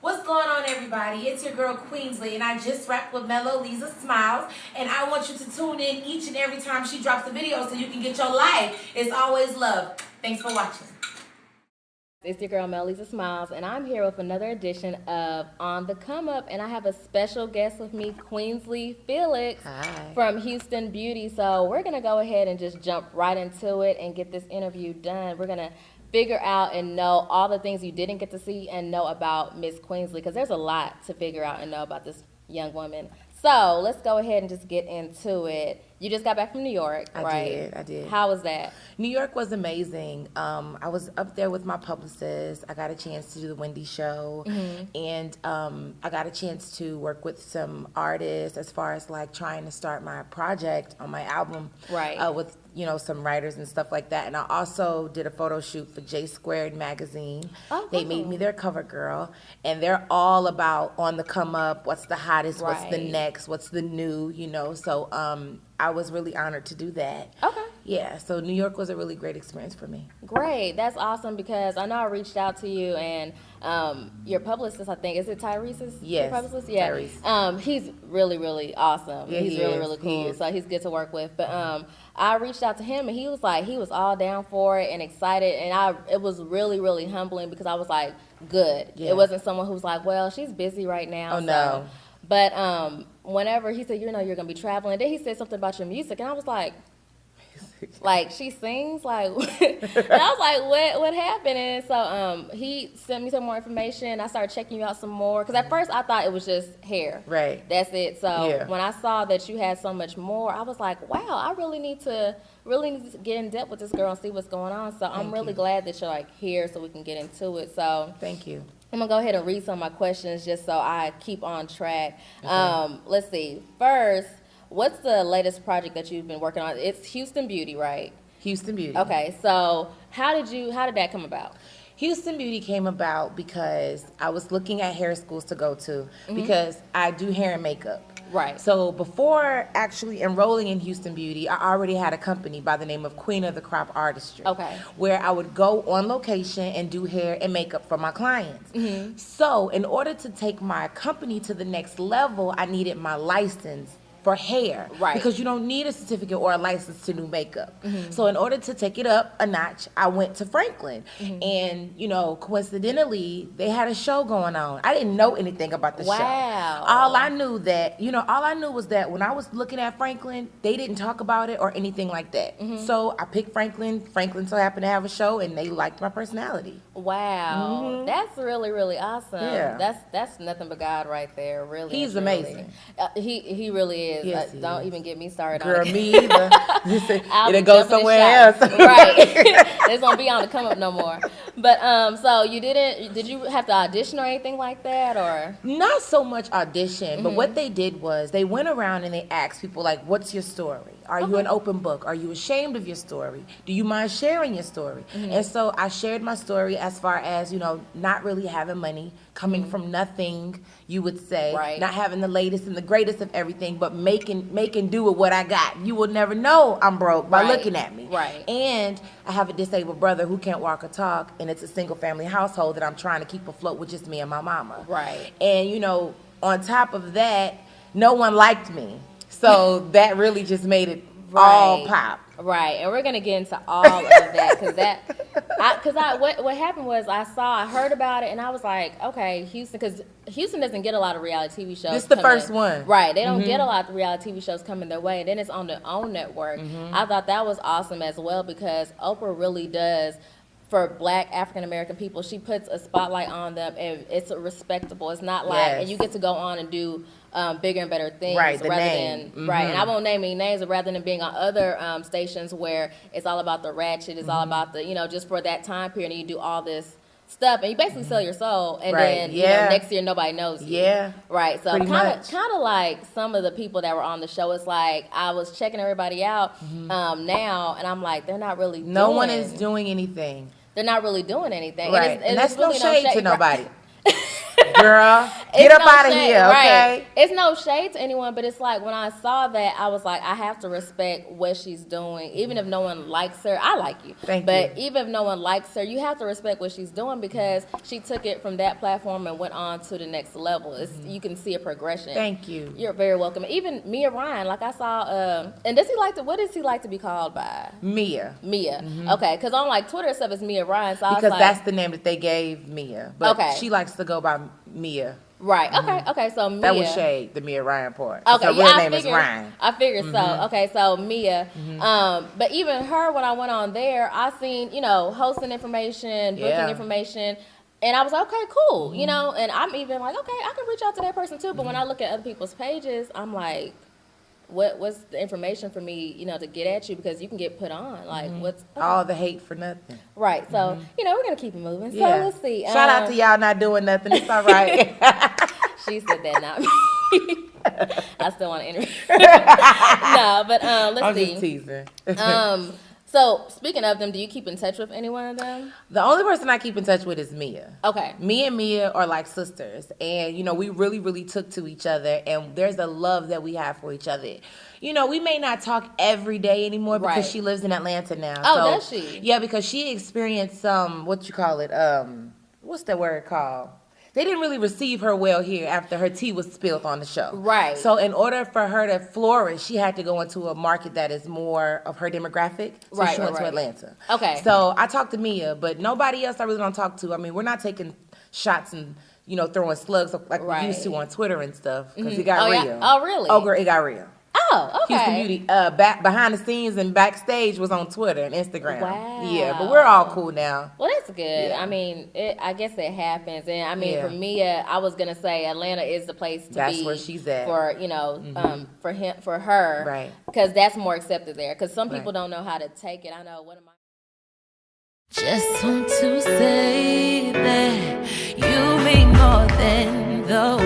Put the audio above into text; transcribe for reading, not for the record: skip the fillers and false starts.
What's going on, everybody? It's your girl Queensley, and I just wrapped with MELLO LIZA SMILEZ, and I want you to tune in each and every time she drops a video so you can get your life. It's always love. Thanks for watching. It's your girl MELLO LIZA SMILEZ, and I'm here with another edition of On the Come Up, and I have a special guest with me, Queensley Felix. Hi. From Houston Beauty. So we're gonna go ahead and just jump right into it and get this interview done. We're gonna figure out and know all the things you didn't get to see and know about Miss Queensley, because there's a lot to figure out and know about this young woman. So let's go ahead and just get into it. You just got back from New York, right? I did. How was that? New York was amazing. I was up there with my publicist. I got a chance to do the Wendy show, and I got a chance to work with some artists as far as like trying to start my project on my album, Right. with some writers and stuff like that. And I also did a photo shoot for J Squared magazine. Oh, They made me their cover girl, and they're all about on the come up. What's the hottest? What's the Right. next? What's the new? So I was really honored to do that. Okay. Yeah, so New York was a really great experience for me. Great. That's awesome, because I know I reached out to you, and your publicist, I think, is it Tyrese's? Yes, Your publicist? Yeah. Tyrese. He's really, really awesome. Yeah, he's he really, is. really He cool. is. So he's good to work with. But I reached out to him, and he was all down for it and excited. And it was really, really humbling, because I was like, good. Yeah. It wasn't someone who was like, well, she's busy right now. Oh, no. But whenever he said, you're going to be traveling, then he said something about your music, and I was like, she sings, and I was like, what happened? And so he sent me some more information. I started checking you out some more, because at first I thought it was just hair. Right. That's it. So Yeah. when I saw that you had so much more, I was like, wow, I really need to get in depth with this girl and see what's going on. So I'm really glad that you're here so we can get into it. So Thank you. I'm going to go ahead and read some of my questions just so I keep on track. Okay. Let's see. First, what's the latest project that you've been working on? It's Houston Beauty, right? Houston Beauty. Okay, so how did that come about? Houston Beauty came about because I was looking at hair schools to go to, because I do hair and makeup. Right. So before actually enrolling in Houston Beauty, I already had a company by the name of Queen of the Crop Artistry. Okay. Where I would go on location and do hair and makeup for my clients. So in order to take my company to the next level, I needed my license for hair. Right. Because you don't need a certificate or a license to do makeup. So in order to take it up a notch, I went to Franklin. And, coincidentally, they had a show going on. I didn't know anything about the show. Wow. All I knew was that when I was looking at Franklin, they didn't talk about it or anything like that. So I picked Franklin. Franklin so happened to have a show, and they liked my personality. Wow. That's really, really awesome. Yeah. That's nothing but God right there. Really. He's truly. amazing. He really is. Yes, he don't is. even get me started Girl, on it. me either. I'll It'll be go jumping in somewhere shock. else. Right. It's gonna be on the come up no more. But so did you have to audition or anything like that, or? Not so much audition, but what they did was they went around and they asked people, like, what's your story? Are you an open book? Are you ashamed of your story? Do you mind sharing your story? And so I shared my story as far as, not really having money, coming from nothing, you would say, Right. not having the latest and the greatest of everything, but making do with what I got. You will never know I'm broke by Right. looking at me. Right. And I have a disabled brother who can't walk or talk, and it's a single family household that I'm trying to keep afloat with just me and my mama. Right. And, on top of that, no one liked me. So that really just made it all Right. pop. Right, and we're gonna get into all of that, because what happened was I heard about it, and I was like, okay, Houston, because Houston doesn't get a lot of reality TV shows. This is the coming. first one. Right? They don't get a lot of reality TV shows coming their way, and then it's on their own network. I thought that was awesome as well, because Oprah really does. For Black African American people, she puts a spotlight on them, and it's respectable. It's not like, Yes. and you get to go on and do bigger and better things, Right, the rather name. than right. And I won't name any names, but rather than being on other stations where it's all about the ratchet, it's all about the just for that time period, and you do all this stuff, and you basically sell your soul, and Right, then next year nobody knows you. Yeah. Right. So Pretty kind much. of like some of the people that were on the show. It's like I was checking everybody out now, and I'm like, they're not really. No one is doing anything. They're not really doing anything. Right. And that's it's really no shade to right. nobody. Girl, Get up out of here, okay? Right. It's no shade to anyone, but it's like when I saw that, I was like, I have to respect what she's doing. Even if no one likes her, I like you. But even if no one likes her, you have to respect what she's doing because she took it from that platform and went on to the next level. You can see a progression. Thank you. You're very welcome. Even Mia Ryan, like I saw, and what does he like to be called by? Mia. Okay, because on like Twitter stuff, it's Mia Ryan. So because that's the name that they gave Mia. But she likes to go by Mia. Right. Okay. So Mia. That was shade, the Mia Ryan part. Okay. Her real name is Ryan. I figured so. Okay. So Mia. But even her, when I went on there, I seen hosting information, booking information. And I was like, okay, cool, and I'm even like, okay, I can reach out to that person too. But when I look at other people's pages, I'm like, what's the information for me, to get at you because you can get put on. Like, what's all the hate for nothing. Right. So, we're gonna keep it moving. So let's see. Shout out to y'all not doing nothing. It's all right. She said that, not me. I still want to interview. No, but let's see. I'm just teasing. So, speaking of them, do you keep in touch with any one of them? The only person I keep in touch with is Mia. Okay. Me and Mia are like sisters. And, we really, really took to each other. And there's a love that we have for each other. We may not talk every day anymore because she lives in Atlanta now. Oh, does she? Yeah, because she experienced what's that word called? They didn't really receive her well here after her tea was spilled on the show. Right. So in order for her to flourish, she had to go into a market that is more of her demographic. So she went to Atlanta. Okay. So I talked to Mia, but nobody else I really don't talk to. I mean, we're not taking shots and, throwing slugs like we used to on Twitter and stuff because it got real. Yeah? Oh, really? Oh, girl, it got real. Oh, okay. Houston Beauty, behind the scenes and backstage was on Twitter and Instagram. Wow. Yeah, but we're all cool now. Well, that's good. Yeah. I mean, I guess it happens. And I mean, for Mia, I was going to say Atlanta is the place to be. That's where she's at. For, for her. Right. Because that's more accepted there. Because some people don't know how to take it. I know one of my... Just want to say that you mean more than the